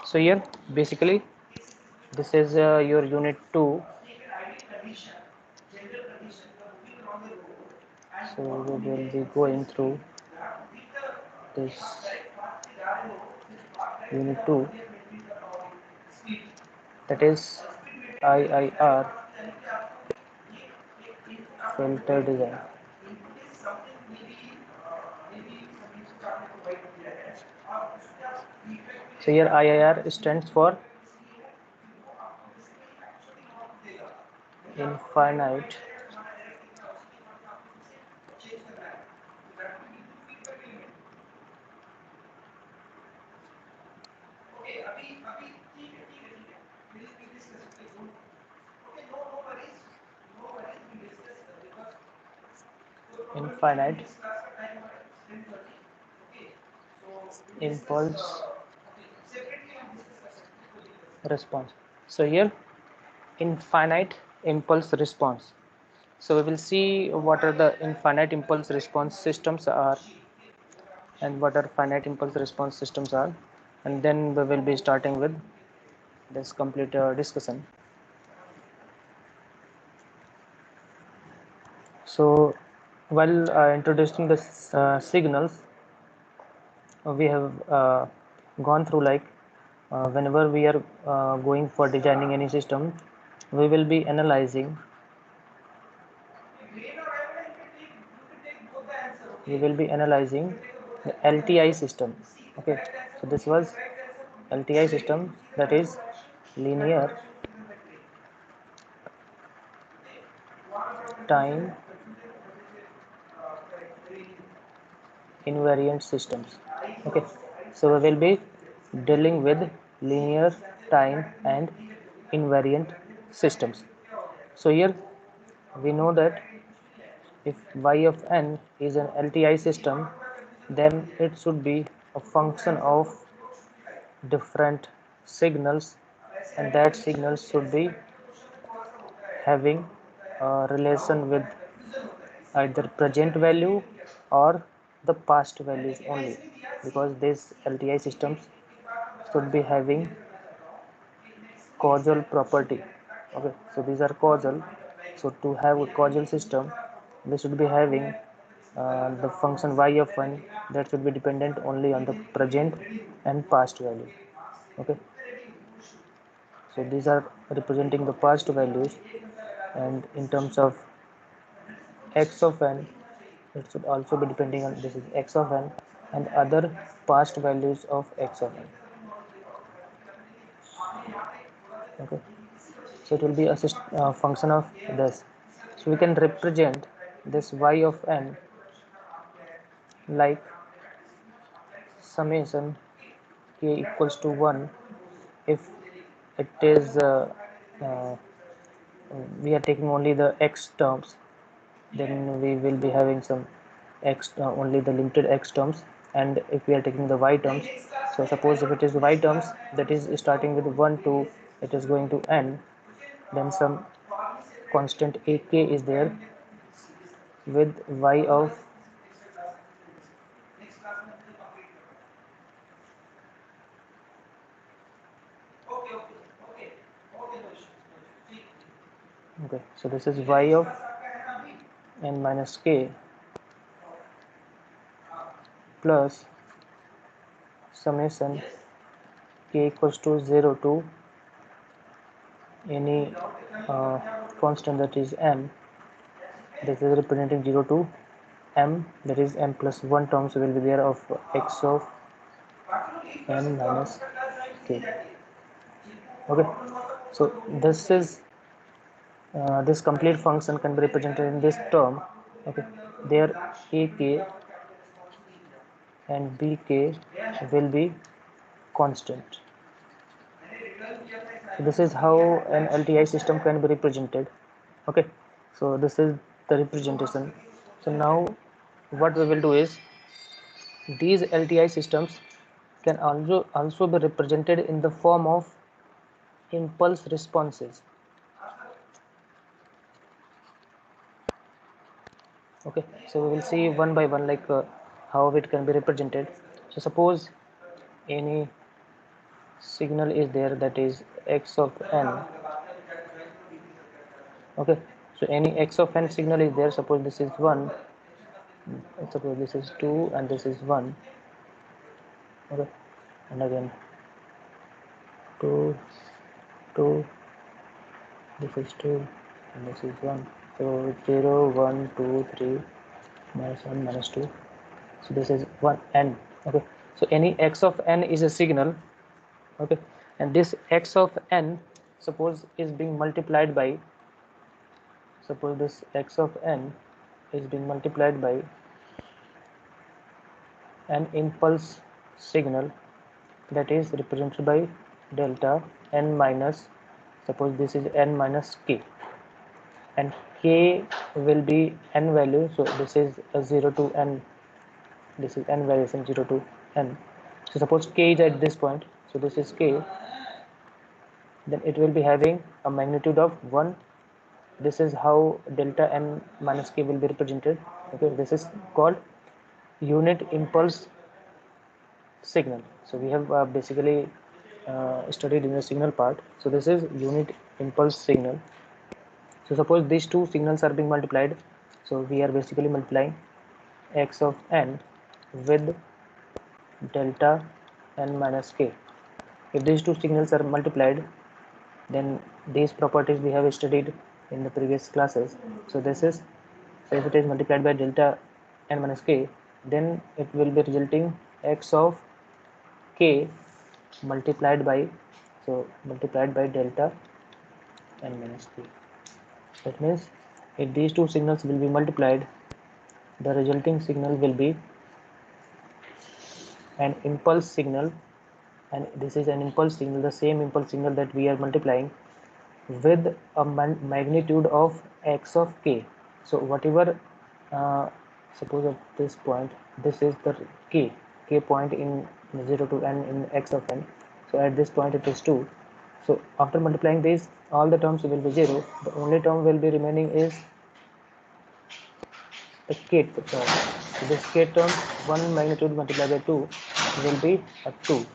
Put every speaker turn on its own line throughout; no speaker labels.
So here basically this is your unit 2. So we will be going through this unit 2, that is IIR filter design. So here IIR stands for infinite infinite impulse response. So here infinite impulse response. So we will see what are the infinite impulse response systems are and what are finite impulse response systems are, and then we will be starting with this complete discussion. So while introducing the signals, we have gone through like whenever we are going for designing any system, we will be analyzing the LTI system. Okay, so this was LTI system, that is linear time invariant systems. Okay, so we will be dealing with linear time and invariant systems. So here we know that if y of n is an LTI system, then it should be a function of different signals, and that signals should be having a relation with either present value or the past values only, because these LTI systems should be having causal property. Okay, so these are causal. So to have a causal system, they should be having the function y of n that should be dependent only on the present and past value. Okay, so these are representing the past values, and in terms of x of n, it should also be depending on this is x of n and other past values of x of n. Okay, so it will be a function of this. So we can represent this y of n like summation k equals to 1 if it is uh, we are taking only the x terms, then we will be having some x only the limited x terms, and if we are taking the y terms, so suppose if it is y terms that is starting with 1 to it is going to n, then some constant ak is there with y of okay, so this is y of n minus k plus summation k equals to 0 to any constant that is m, this is representing 0 to m, that is m plus 1 terms will be there of x of n minus k. Okay, so this is this complete function can be represented in this term. Okay, there ak and bk will be constant. So this is how an LTI system can be represented. Okay, so this is the representation. So now what we will do is these LTI systems can also be represented in the form of impulse responses. Okay, so we will see one by one like how it can be represented. So suppose any signal is there, that is x of n. Okay, so any x of n signal is there. Suppose this is 1, suppose this is 2, and this is 1. Okay, and again 2, 2, this is 2, and this is 1. So 0, 1, 2, 3, minus 1, minus 2. So this is 1 n. Okay, so any x of n is a signal. Okay, and this x of n, suppose is being multiplied by, suppose this x of n is being multiplied by an impulse signal that is represented by delta n minus, suppose this is n minus k, and k will be n value. So this is a 0 to n, this is n values in 0 to n. So suppose k is at this point, so this is k, then it will be having a magnitude of 1. This is how delta n minus k will be represented. Okay, this is called unit impulse signal. So we have basically studied in the signal part. So this is unit impulse signal. So suppose these two signals are being multiplied, so we are basically multiplying x of n with delta n minus k. If these two signals are multiplied, then these properties we have studied in the previous classes. So this is, so if it is multiplied by delta n minus k, then it will be resulting x of k multiplied by, so multiplied by delta n minus k. That means if these two signals will be multiplied, the resulting signal will be an impulse signal, and this is an impulse signal, the same impulse signal that we are multiplying with a magnitude of x of k. So whatever, uh, suppose at this point, this is the k point in 0 to n in x of n. So at this point it is 2. So after multiplying these, all the terms will be 0. The only term will be remaining is the k term. So this k term, 1 magnitude multiplied by 2 will be a 2.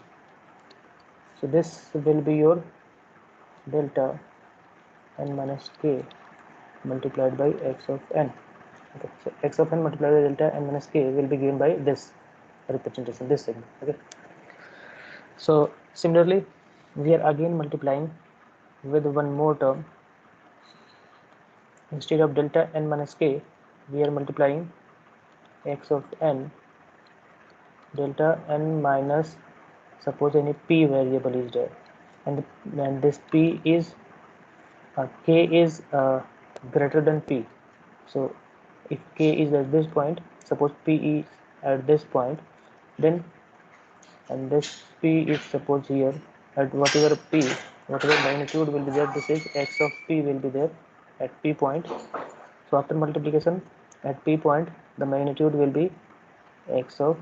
So this will be your delta n minus k multiplied by x of n. Okay, so x of n multiplied by delta n minus k will be given by this representation, this segment. Okay, so similarly we are again multiplying with one more term. Instead of delta n minus k, we are multiplying x of n delta n minus, suppose any p variable is there, and this p is k is greater than p. So if k is at this point, suppose p is at this point, then, and this p is suppose here at whatever p, whatever magnitude will be there, this is x of p will be there at p point. So after multiplication at p point, the magnitude will be x of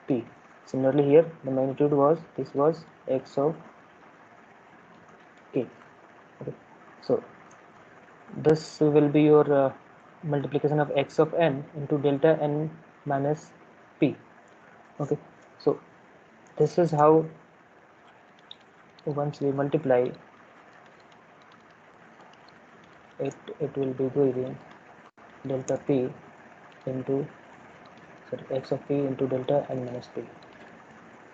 p. Similarly here the magnitude was, this was x of k. Okay, so this will be your multiplication of x of n into delta n minus p. Okay, so this is how once we multiply it, it will be giving delta p into, sorry, x of p into delta n minus p.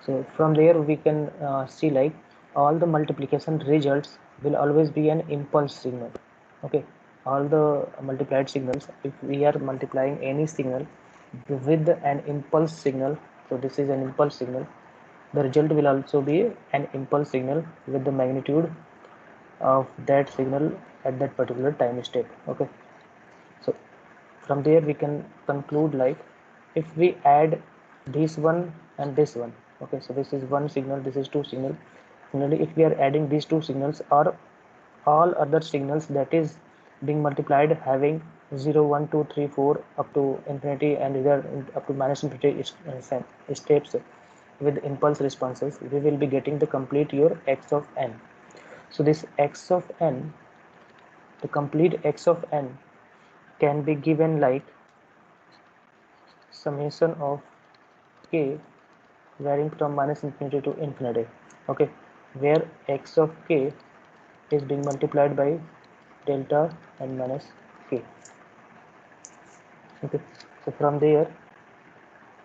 So from there we can see like all the multiplication results will always be an impulse signal. Okay, all the multiplied signals, if we are multiplying any signal with an impulse signal, so this is an impulse signal, the result will also be an impulse signal with the magnitude of that signal at that particular time step. Okay, so from there we can conclude like if we add this one and this one. Okay, so this is one signal, this is two signal. Similarly, if we are adding these two signals or all other signals that is being multiplied having 0, 1, 2, 3, 4 up to infinity and either up to minus infinity steps with impulse responses, we will be getting the complete your x of n. So this x of n, the complete x of n can be given like summation of k varying from minus infinity to infinity. Okay, where x of k is being multiplied by delta n minus k. Okay, so from there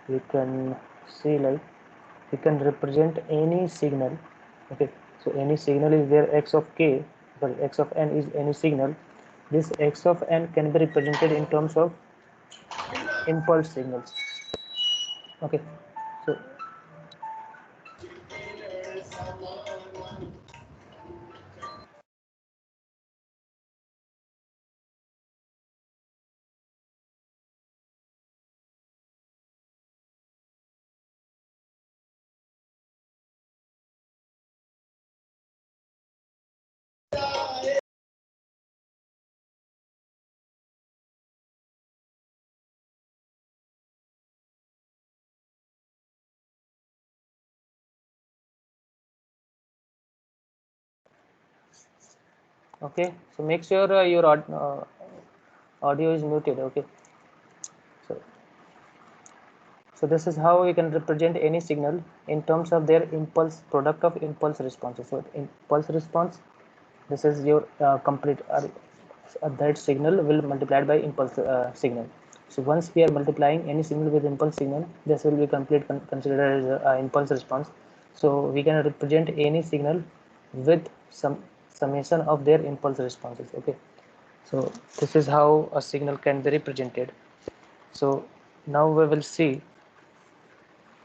we can see, like, we can represent any signal. Okay, so any signal is there, x of k, sorry, x of n is any signal. This x of n can be represented in terms of impulse signals. Okay, so okay, so make sure your audio is muted. Okay, so this is how we can represent any signal in terms of their impulse, product of impulse responses. So impulse response, this is your complete that signal will multiplied by impulse signal. So once we are multiplying any signal with impulse signal, this will be complete considered as impulse response. So we can represent any signal with some summation of their impulse responses. Okay, so this is how a signal can be represented. So now we will see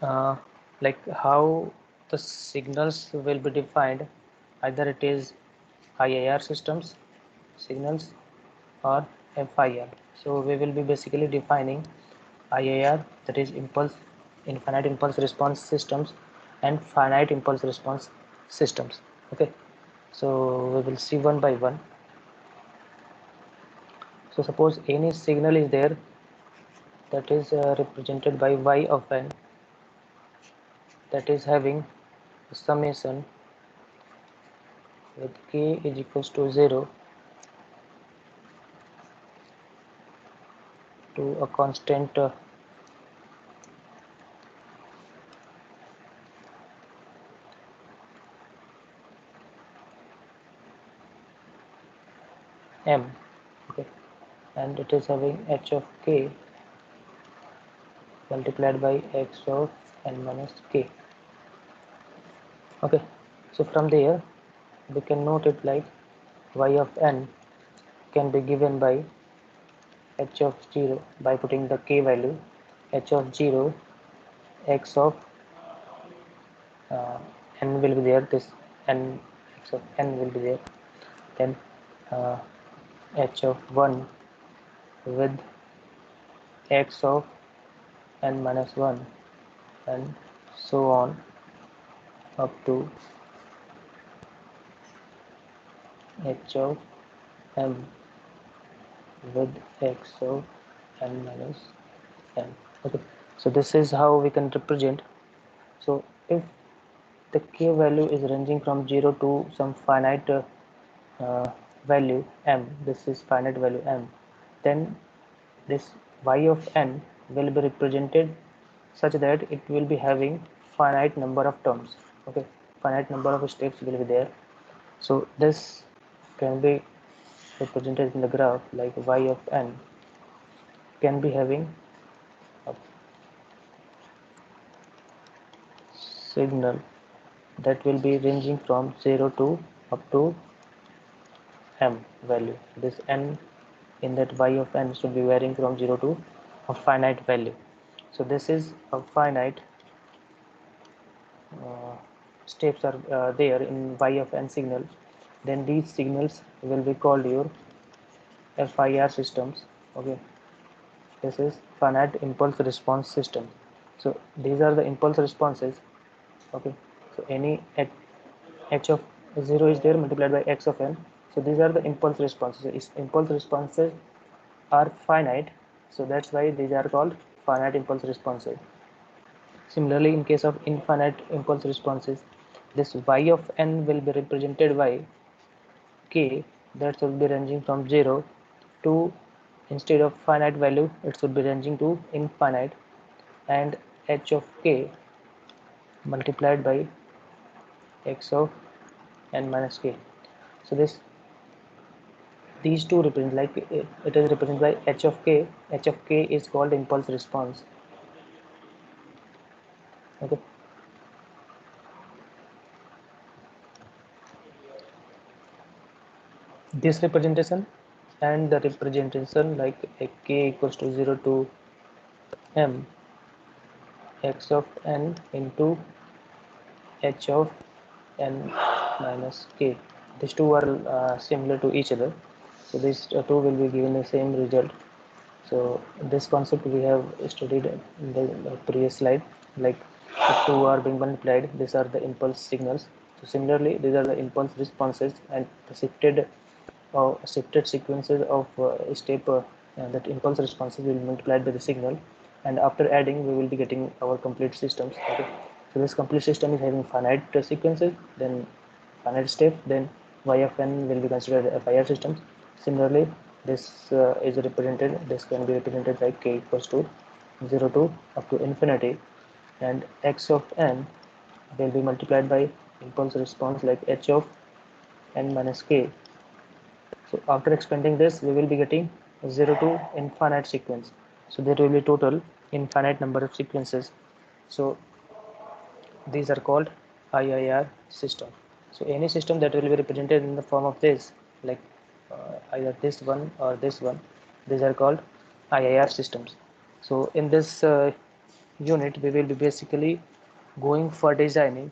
uh, like how the signals will be defined. Either it is IIR systems signals or FIR. So we will be basically defining IIR, that is infinite impulse response systems, and finite impulse response systems. Okay, so we will see one by one. So suppose any signal is there that is represented by y of n, that is having a summation with k is equals to 0 to a constant m. Okay, and it is having h of k multiplied by x of n minus k. Okay, so from there we can note it like y of n can be given by h of 0 by putting the k value, h of 0, x of uh, n will be there, this n, x of n will be there, then uh, h of 1 with x of n minus 1, and so on up to h of m with x of n minus n. Okay, so this is how we can represent. So if the k value is ranging from 0 to some finite value m, this is finite value m, then this y of n will be represented such that it will be having finite number of terms. Okay, finite number of steps will be there. So this can be represented in the graph like y of n can be having a signal that will be ranging from 0 to up to m value. This n in that y of n should be varying from 0 to a finite value. So this is a finite uh, steps are there in y of n signal. Then these signals will be called your FIR systems. Okay, this is finite impulse response system. So these are the impulse responses. Okay, so any h of 0 is there multiplied by x of n. So these are the impulse responses. Impulse responses are finite, so that's why these are called finite impulse responses. Similarly, in case of infinite impulse responses, this y of n will be represented by k, that should be ranging from 0 to, instead of finite value it should be ranging to infinite, and h of k multiplied by x of n minus k. So these two represent, like it is represented by h of k. H of k is called impulse response. Okay. This representation and the representation like k equals to 0 to m x of n into h of n minus k. These two are similar to each other, so these two will be given the same result. So this concept we have studied in the previous slide, like the two are being multiplied, these are the impulse signals. So similarly, these are the impulse responses, and the shifted sequences of step that impulse responses will be multiplied by the signal, and after adding we will be getting our complete systems. Okay. So this complete system is having finite sequences, then finite step, then y of n will be considered a Fourier system. Similarly, this can be represented by k equals to 0 to up to infinity, and x of n will be multiplied by impulse response like h of n minus k. So after expanding this, we will be getting 0 to infinite sequence. So there will be total infinite number of sequences. So these are called IIR system. So any system that will be represented in the form of this, like either this one or this one, these are called IIR systems. So in this unit, we will be basically going for designing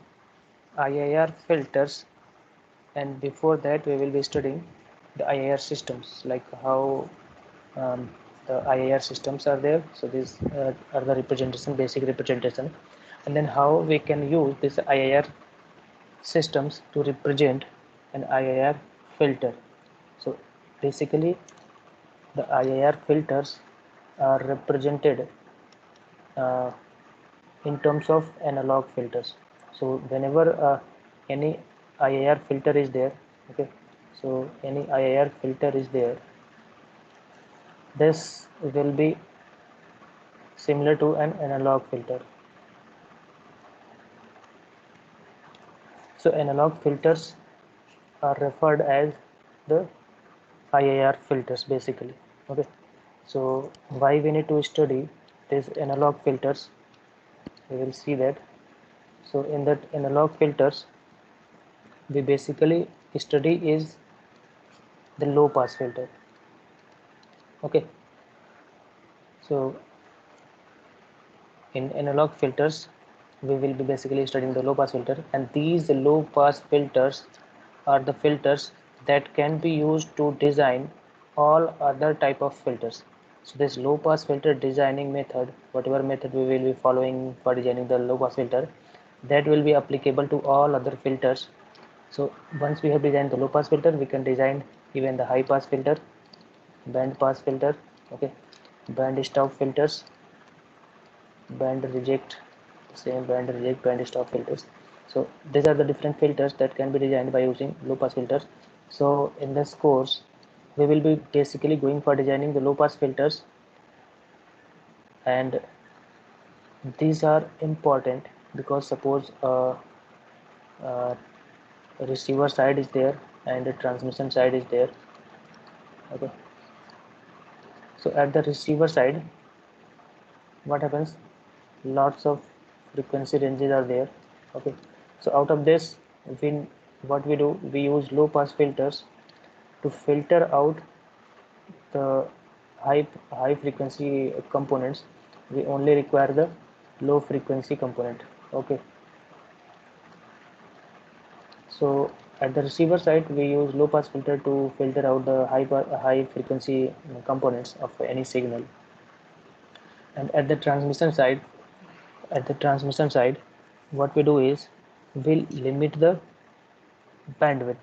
IIR filters, and before that we will be studying the IIR systems, like how um, the IIR systems are there. So these are the representation, basic representation, and then how we can use this IIR systems to represent an IIR filter. So basically the IIR filters are represented uh, in terms of analog filters. So whenever any IIR filter is there, okay, so any IIR filter is there, this will be similar to an analog filter. So analog filters are referred as the IIR filters basically. Okay. So why we need to study these analog filters? We will see that. So in that analog filters, we basically study is the low pass filter. Okay. So in analog filters, we will be basically studying the low pass filter, and these low pass filters are the filters that can be used to design all other type of filters. So this low pass filter designing method, whatever method we will be following for designing the low pass filter, that will be applicable to all other filters. So once we have designed the low pass filter, we can design even the high pass filter, band pass filter, okay, band stop filters, band reject, same band reject, band stop filters. So these are the different filters that can be designed by using low pass filters. So in this course, we will be basically going for designing the low pass filters, and these are important because suppose uh, receiver side is there and the transmission side is there. Okay. So at the receiver side, what happens? Lots of frequency ranges are there. Okay. So out of this, we what we do, we use low pass filters to filter out the high frequency components. We only require the low frequency component. Okay. So at the receiver side, we use low pass filter to filter out the high frequency components of any signal. And at the transmission side, what we do is we limit the bandwidth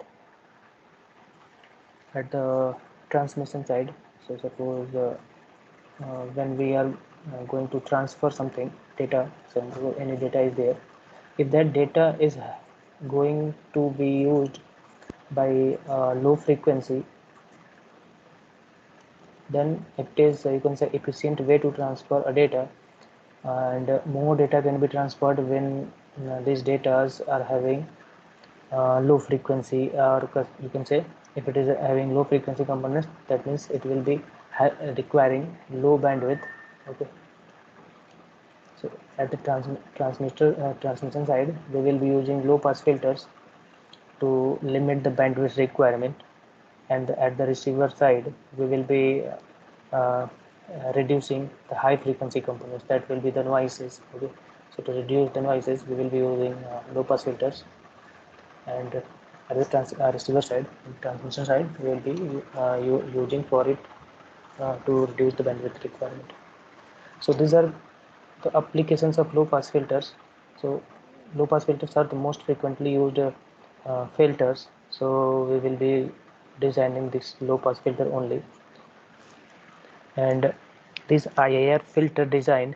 at the transmission side. So suppose when we are going to transfer something data, so any data is there, if that data is going to be used by low frequency, then it is you can say efficient way to transfer a data, and more data can be transferred when these data are having low frequency, or you can say if it is having low frequency components, that means it will be requiring low bandwidth. Okay, so at the transmission side, we will be using low pass filters to limit the bandwidth requirement, and at the receiver side we will be reducing the high frequency components, that will be the noises. Okay, so to reduce the noises we will be using low pass filters, and at the receiver side, transmission side, we will be using for it to reduce the bandwidth requirement. So these are the applications of low pass filters. So low pass filters are the most frequently used filters. So we will be designing this low pass filter only, and this IIR filter design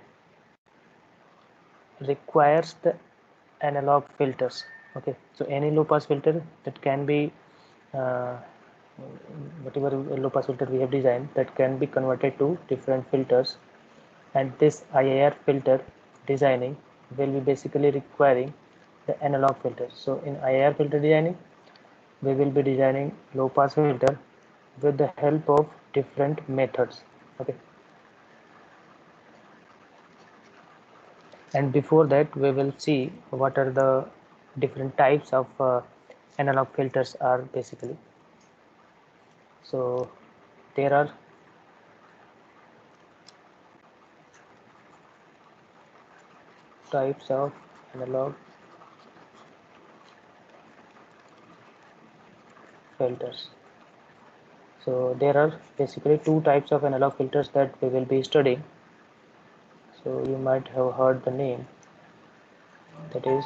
requires the analog filters. Okay, so any low pass filter that can be uh, whatever low pass filter we have designed, that can be converted to different filters, and this IIR filter designing will be basically requiring the analog filters. So in IIR filter designing, we will be designing low pass filter with the help of different methods. Okay, and before that we will see what are the different types of analog filters are basically. So there are types of analog filters. So there are basically two types of analog filters that we will be studying. So you might have heard the name, that is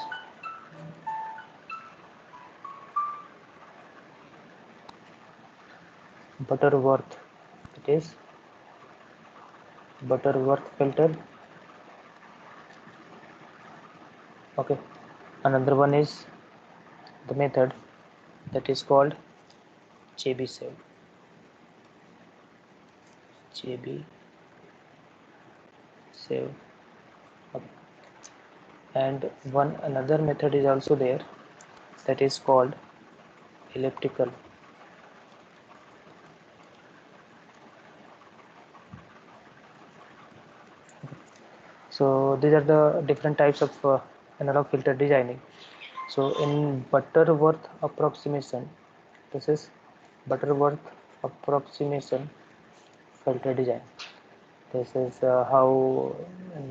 Butterworth. It is Butterworth filter. Okay. Another one is the method that is called Chebyshev. Chebyshev. Okay. And one another method is also there, that is called elliptical. So these are the different types of analog filter designing. So in Butterworth approximation, this is Butterworth approximation filter design. This is how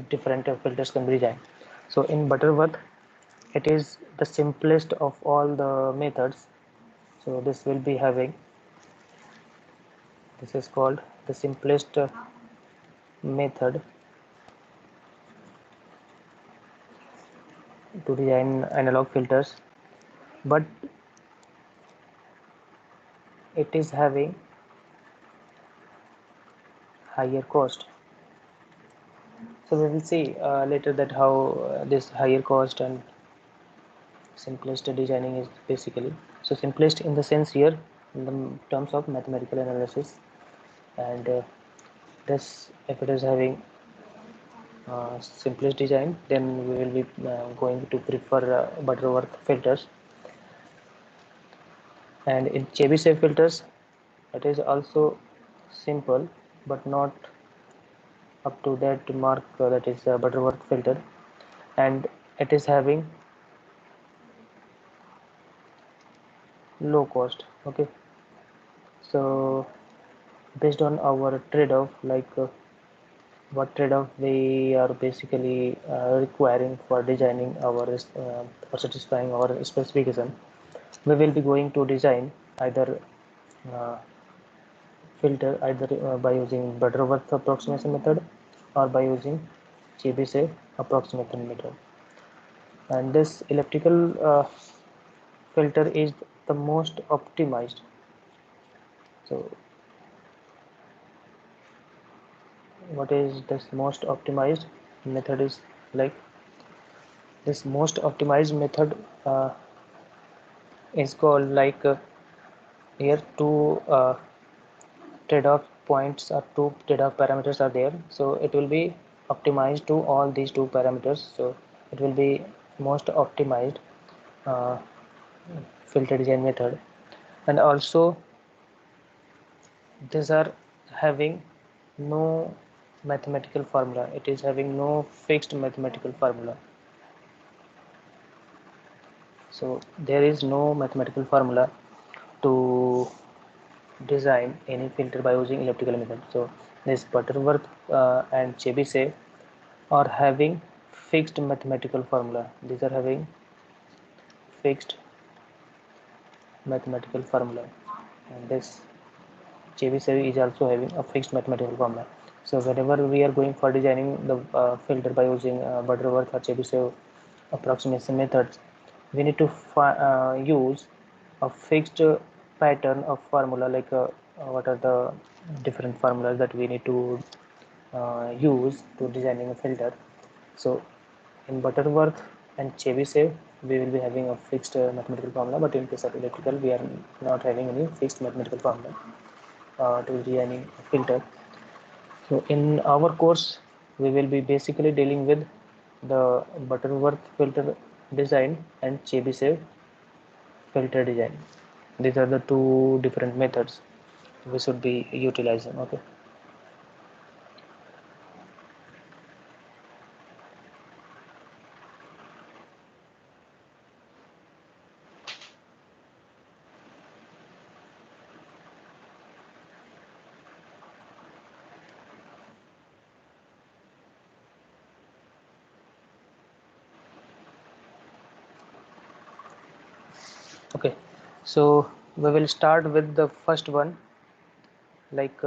different filters can be designed. So in Butterworth, it is the simplest of all the methods. So this is called the simplest method to design analog filters, but it is having higher cost. So we will see later that how this higher cost and simplest designing is basically. So simplest in the sense here in the terms of mathematical analysis, and this if it is having simplest design, then we will be going to prefer Butterworth filters. And in Chebyshev filters, it is also simple but not up to that mark, that is Butterworth filter, and it is having low cost. Okay, so based on our trade-off, like what trade-off we are basically requiring for designing our or satisfying our specification, we will be going to design either uh, filter either by using Butterworth approximation method or by using Chebyshev approximation method. And this elliptical filter is the most optimized. So what is this most optimized method is like, this most optimized method is called like here two trade-off points or two trade-off parameters are there, so it will be optimized to all these two parameters. So it will be most optimized uh, filter design method, and also these are having no mathematical formula. It is having no fixed mathematical formula. So there is no mathematical formula to design any filter by using elliptical method. So this Butterworth and Chebyshev are having fixed mathematical formula. These are having fixed mathematical formula, and this Chebyshev is also having a fixed mathematical formula. So whenever we are going for designing the filter by using Butterworth or Chebyshev approximation methods, we need to use a fixed pattern of formula, like what are the different formulas that we need to use to designing a filter. So in Butterworth and Chebyshev, we will be having a fixed mathematical formula, but in case of electrical, we are not having any fixed mathematical formula to designing a filter. So in our course, we will be basically dealing with the Butterworth filter design and Chebyshev filter design. These are the two different methods we should be utilizing. Okay. Okay. So we will start with the first one, like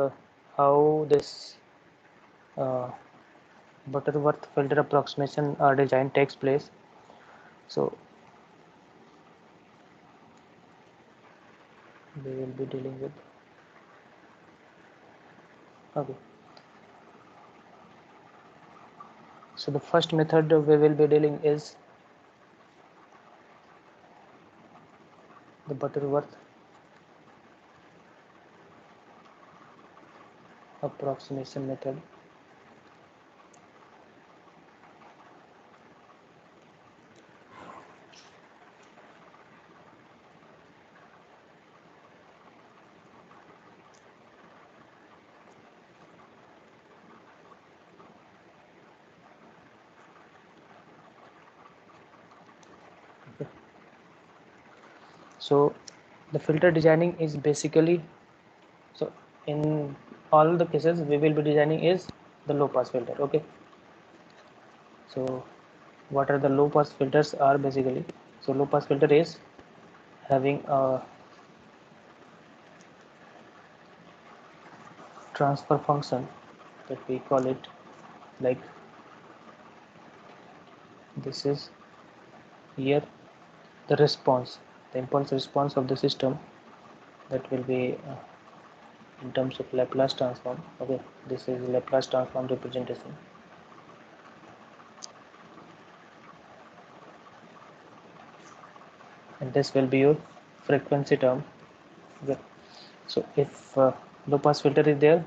how this uh, Butterworth filter approximation design takes place. So we will be dealing with. Okay. So the first method we will be dealing is the Butterworth approximation method. Okay. So the filter designing is basically, so in all the cases we will be designing is the low pass filter. Okay. So what are the low pass filters are basically, so low pass filter is having a transfer function that we call it, like this is here the response, the impulse response of the system, that will be in terms of Laplace transform. Okay, this is Laplace transform representation, and this will be your frequency term. Okay. So if low pass filter is there,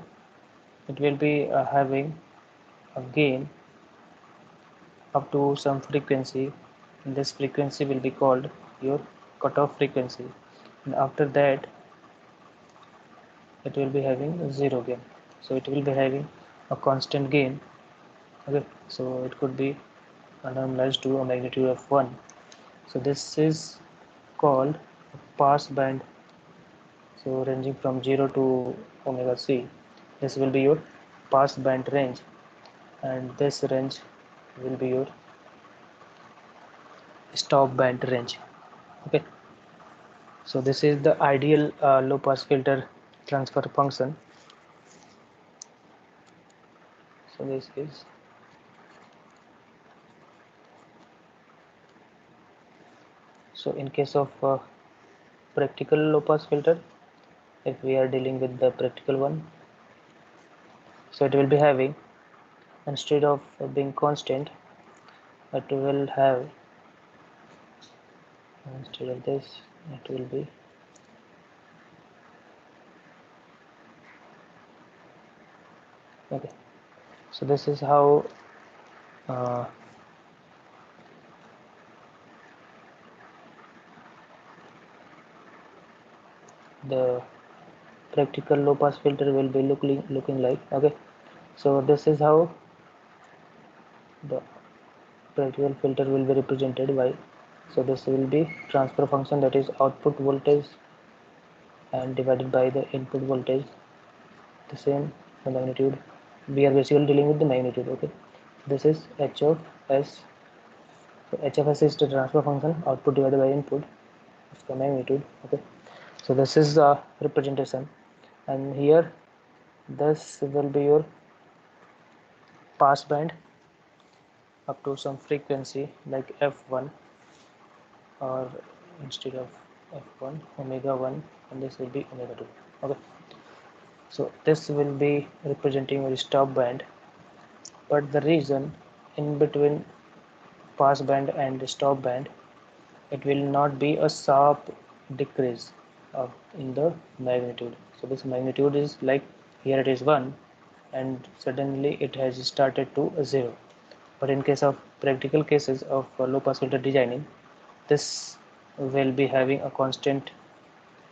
it will be having a gain up to some frequency, and this frequency will be called your cutoff frequency, and after that it will be having zero gain. So it will be having a constant gain. Okay, so it could be normalized to a magnitude of 1. So this is called pass band, so ranging from 0 to omega c. This will be your pass band range, and this range will be your stop band range. Okay, so this is the ideal low pass filter transfer function. So this is, so in case of practical low pass filter, if we are dealing with the practical one, so it will be having, instead of being constant, it will have, instead of this, it will be, okay. So this is how uh, the practical low pass filter will be looking like. Okay, so this is how the practical filter will be represented by. So this will be transfer function, that is output voltage and divided by the input voltage, the same, the magnitude. We are basically dealing with the magnitude. Okay, this is h of s. So h of s is the transfer function, output divided by input, it's the magnitude. Okay, so this is the representation, and here this will be your pass band up to some frequency like f1, or instead of f1, omega 1, and this will be omega 2. Okay, so this will be representing your stop band, but the reason in between pass band and stop band, it will not be a sharp decrease in the magnitude. So this magnitude is like, here it is 1 and suddenly it has started to 0. But in case of practical cases of low pass filter designing, this will be having a constant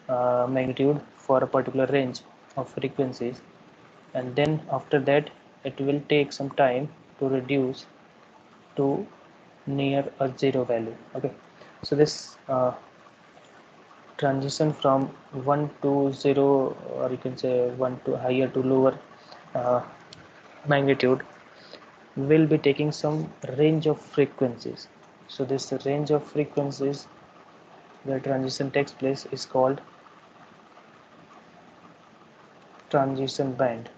magnitude for a particular range of frequencies, and then after that it will take some time to reduce to near a zero value. Okay, so this transition from 1 to 0, or you can say 1 to higher to lower uh, magnitude, will be taking some range of frequencies. So this range of frequencies where transition takes place is called transition band.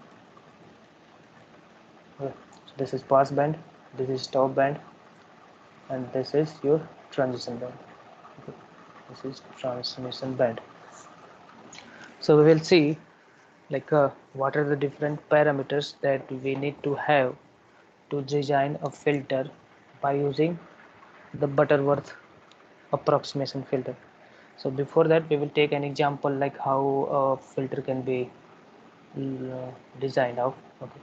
Okay. So this is pass band, this is stop band, and this is your transition band. Okay. This is transmission band. So we will see like what are the different parameters that we need to have to design a filter by using the Butterworth approximation filter. So before that we will take an example like how a filter can be designed out. Okay.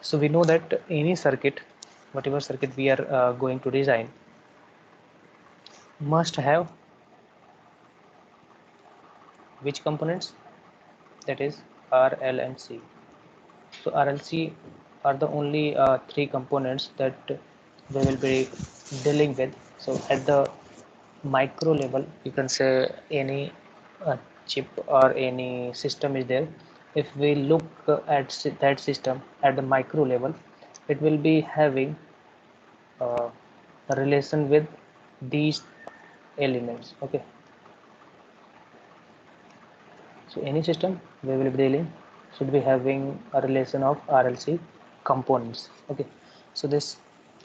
So we know that any circuit, whatever circuit we are going to design, must have which components, that is R, L and C. So R, L, C are the only three components that we will be dealing with. So at the micro level, you can say any chip or any system is there. If we look at that system at the micro level, it will be having uh, a relation with these elements. Okay, so any system we will be dealing should be having a relation of RLC components. Okay, so this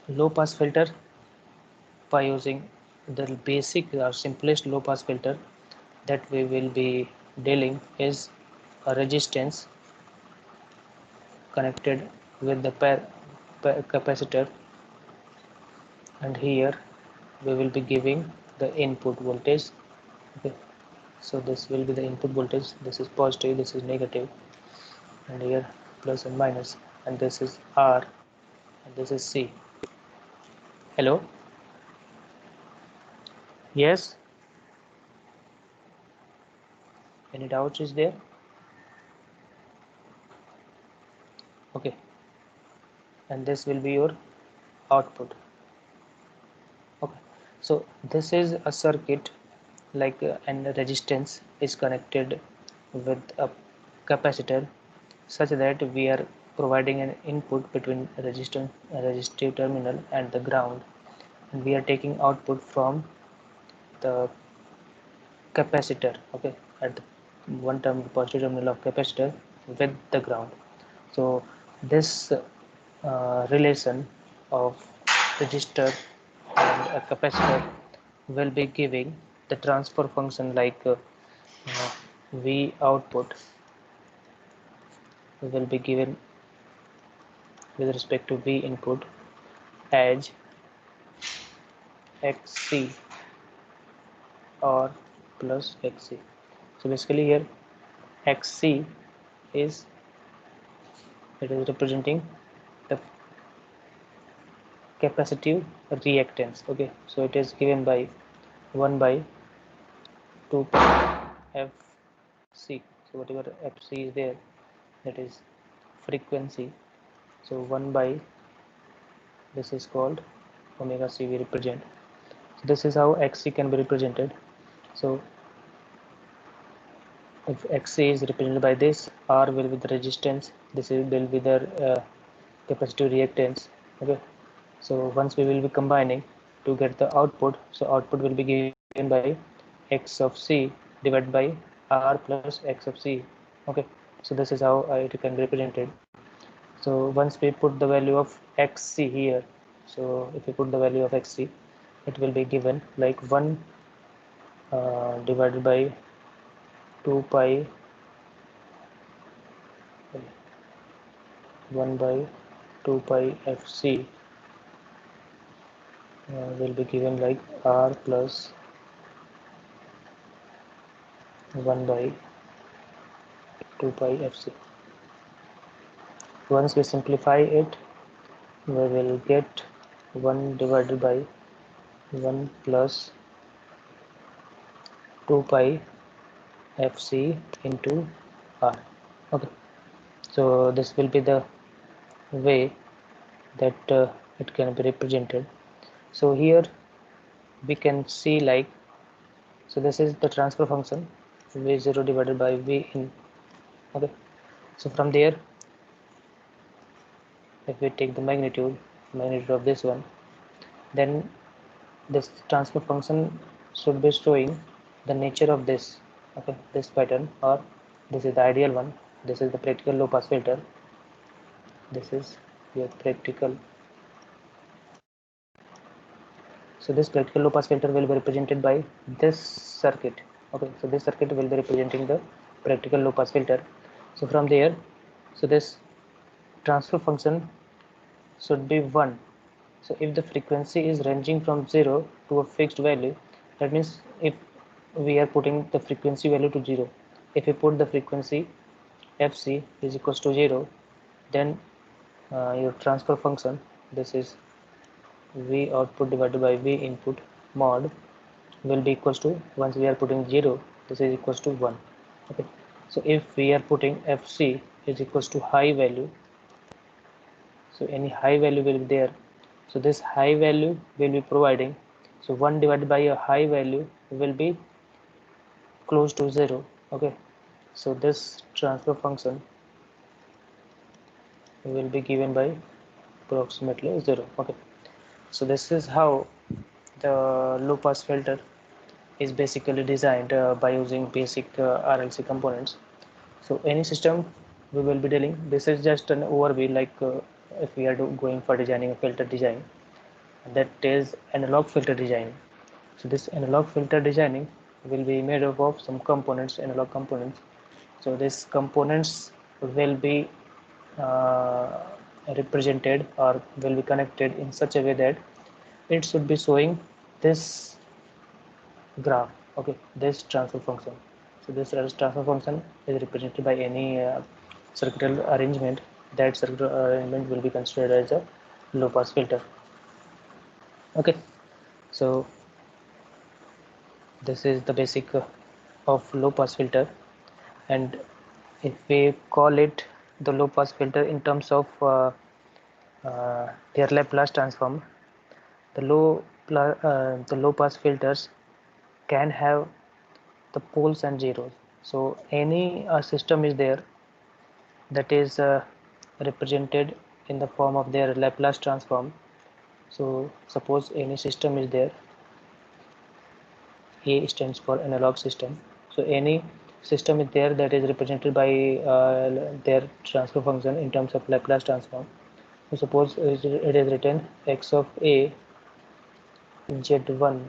low pass filter, by using the basic or simplest low pass filter that we will be dealing is a resistance connected with the capacitor, and here we will be giving the input voltage. Okay, so this will be the input voltage, this is positive, this is negative, and here plus and minus, and this is R and this is C. Hello, yes, any doubts is there? Okay, and this will be your output. Okay, so this is a circuit like and the resistance is connected with a capacitor such that we are providing an input between resistive terminal and the ground, and we are taking output from the capacitor. Okay, at one term positive terminal of capacitor with the ground. So this relation of resistor and a capacitor will be giving the transfer function like uh, V output will be given with respect to V input as XC or plus XC. So basically here XC is, it is representing the capacitive reactance. Okay, so it is given by 1 by 2 pi fc. So whatever fc is there, that is frequency. So 1 by, this is called omega c we represent. So this is how xc can be represented. So if xc is represented by this, r will be the resistance, this will be the capacitive reactance. Okay, so once we will be combining to get the output, so output will be given by x of c divided by r plus x of c. Okay, so this is how it can be represented. So once we put the value of xc here, so if we put the value of xc, it will be given like 1 divided by 2 pi, 1 by 2 pi fc will be given like r plus 1 by 2 pi fc. Once we simplify it, we will get 1 divided by 1 plus 2 pi fc into r. Okay, so this will be the way that it can be represented. So here we can see like, so this is the transfer function v0 divided by v in. Okay, so from there, if we take the magnitude of this one, then this transfer function should be showing the nature of this. Okay, this pattern, or this is the ideal one, this is the practical low pass filter, this is your practical. So this practical low pass filter will be represented by this circuit. Okay, so this circuit will be representing the practical low pass filter. So from there, so this transfer function should be 1. So if the frequency is ranging from 0 to a fixed value, that means if we are putting the frequency value to 0, if we put the frequency fc is equals to 0, then your transfer function, this is v output divided by v input mod, will be equals to, once we are putting 0, this is equals to 1. Okay, so if we are putting fc is equals to high value, so any high value will be there, so this high value will be providing, so 1 divided by a high value will be close to 0. Okay, so this transfer function will be given by approximately 0. Okay, so this is how the low pass filter is basically designed by using basic RLC components. So any system we will be dealing, this is just an overview, like if we are going for designing a filter design, that is analog filter design. So this analog filter designing will be made up of some components, analog components. So these components will be uh, represented or will be connected in such a way that it should be showing this graph. Okay, this transfer function. So this transfer function is represented by any circuital arrangement. That circuital arrangement will be considered as a low pass filter. Okay, so this is the basic of low pass filter, and if we call it the low pass filter in terms of their Laplace transform, the low pass filters can have the poles and zeros. So any system is there that is represented in the form of their Laplace transform. So suppose any system is there, A stands for analog system. So any system is there that is represented by their transfer function in terms of Laplace transform. So suppose it is written x of a z1,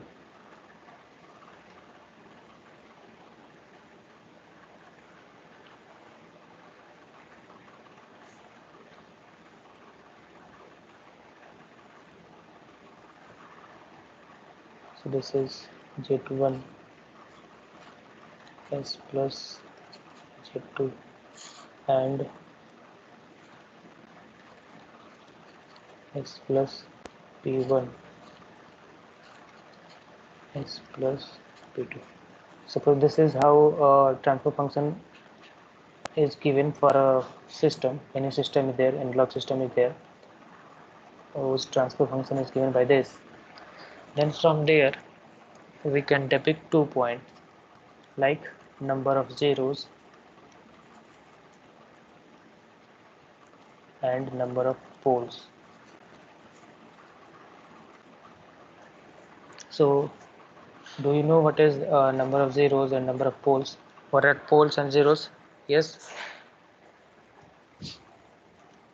so this is z1 s plus z2, and s plus p1 s plus p2. Suppose this is how transfer function is given for a system. Any system is there, analog system is there, whose transfer function is given by this. Then from there we can depict 2 points like number of zeros and number of poles. So do you know what is number of zeros and number of poles? What are poles and zeros? Yes.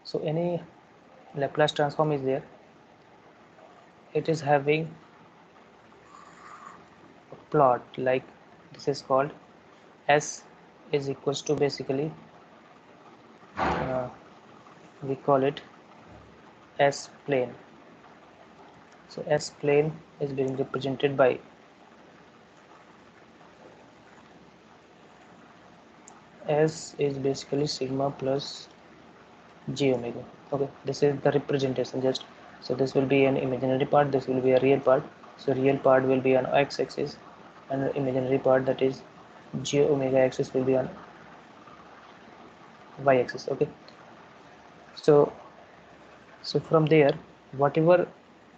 So any Laplace transform is there. It is having a plot like this is called S is equals to basically uh, we call it S plane. So S plane is being represented by S is basically sigma plus j omega. Okay, this is the representation just. So this will be an imaginary part, this will be a real part. So real part will be on x-axis and imaginary part, that is j omega axis, will be on y-axis. Okay, so from there, whatever,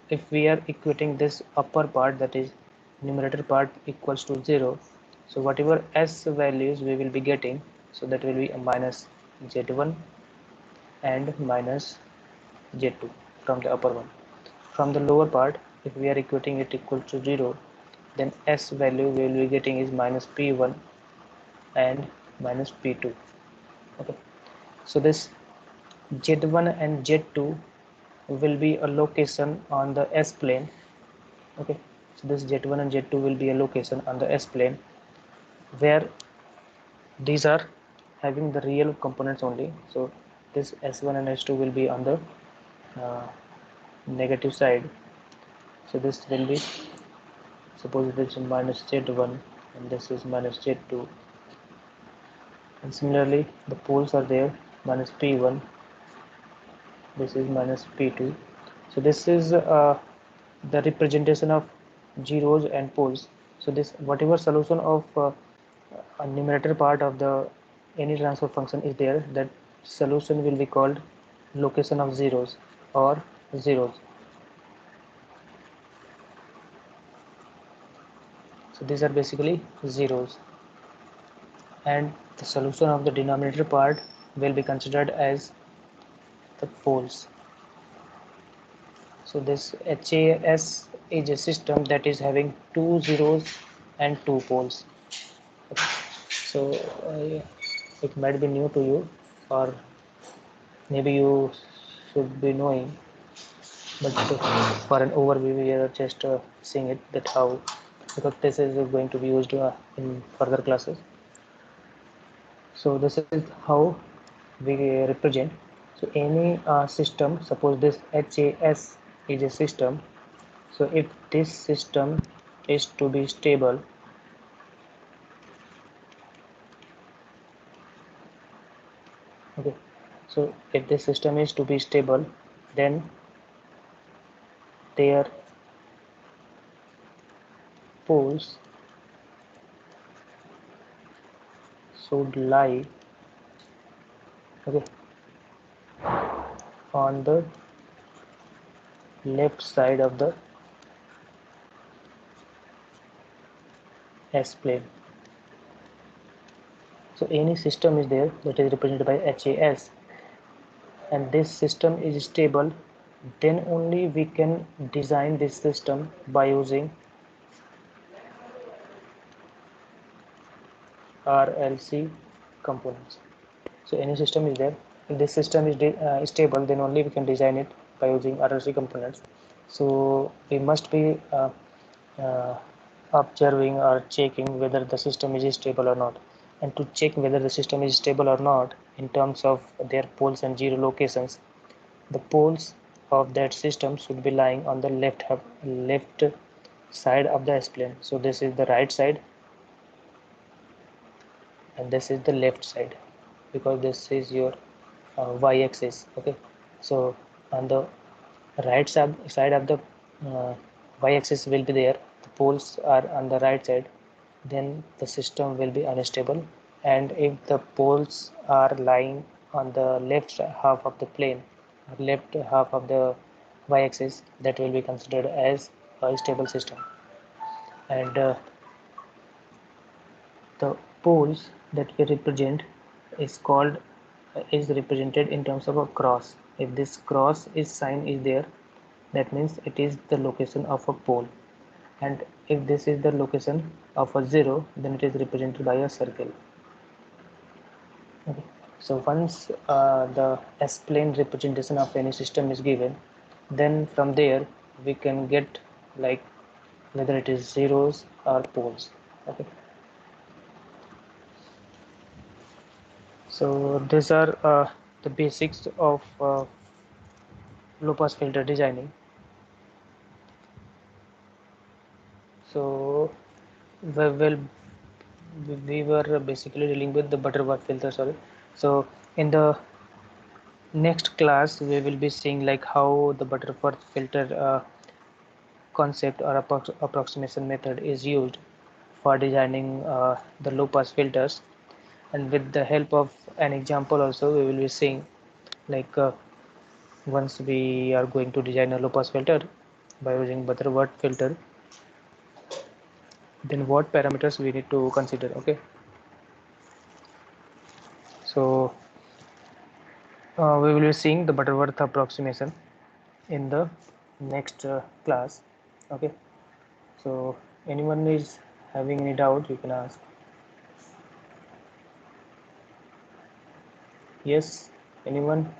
if we are equating this upper part, that is numerator part, equals to 0, so whatever s values we will be getting, so that will be a minus z1 and minus z2 from the upper one. From the lower part, if we are equating it equal to 0, then s value we will be getting is minus p1 and minus p2. Okay, so this z1 and z2 will be a location on the s plane. Okay, so this z1 and z2 will be a location on the s plane where these are having the real components only. So this s1 and s2 will be on the uh, negative side. So this will be, suppose it is minus z1 and this is minus z2, and similarly the poles are there, minus p1, this is minus p2. So this is the representation of zeros and poles. So this whatever solution of a numerator part of the any transfer function is there, that solution will be called location of zeros or zeros. So these are basically zeros, and the solution of the denominator part will be considered as the poles. So this HAS is a system that is having two zeros and two poles. Okay. So it might be new to you, or maybe you should be knowing, but for an overview we are just seeing it, that how, because this is going to be used in further classes. So this is how we represent. So any system, suppose this HAS is a system. So if this system is to be stable, okay, so if this system is to be stable, then their poles should lie, okay, on the left side of the S plane. So any system is there that is represented by HAS, and this system is stable, then only we can design this system by using RLC components. So any system is there, if this system is stable, then only we can design it by using RLC components. So we must be uh, observing or checking whether the system is stable or not. And to check whether the system is stable or not in terms of their poles and zero locations, the poles of that system should be lying on the left side of the S-plane. So this is the right side and this is the left side, because this is your y-axis. Okay, so on the right side of the y-axis will be there poles are on the right side, then the system will be unstable, and if the poles are lying on the left half of the plane, left half of the y-axis, that will be considered as a stable system. And the poles that we represent is called is represented in terms of a cross. If this cross is sign is there, that means it is the location of a pole, and if this is the location of a zero, then it is represented by a circle. Okay. So once the S-plane representation of any system is given, then from there we can get like whether it is zeros or poles. Okay. So these are the basics of low pass filter designing. So well, we were basically dealing with the Butterworth filter. Sorry. So in the next class we will be seeing like how the Butterworth filter concept or approximation method is used for designing the low pass filters, and with the help of an example also we will be seeing like once we are going to design a low pass filter by using Butterworth filter, then what parameters we need to consider. Okay, so we will be seeing the Butterworth approximation in the next class. Okay, so anyone is having any doubt, you can ask. Yes, anyone?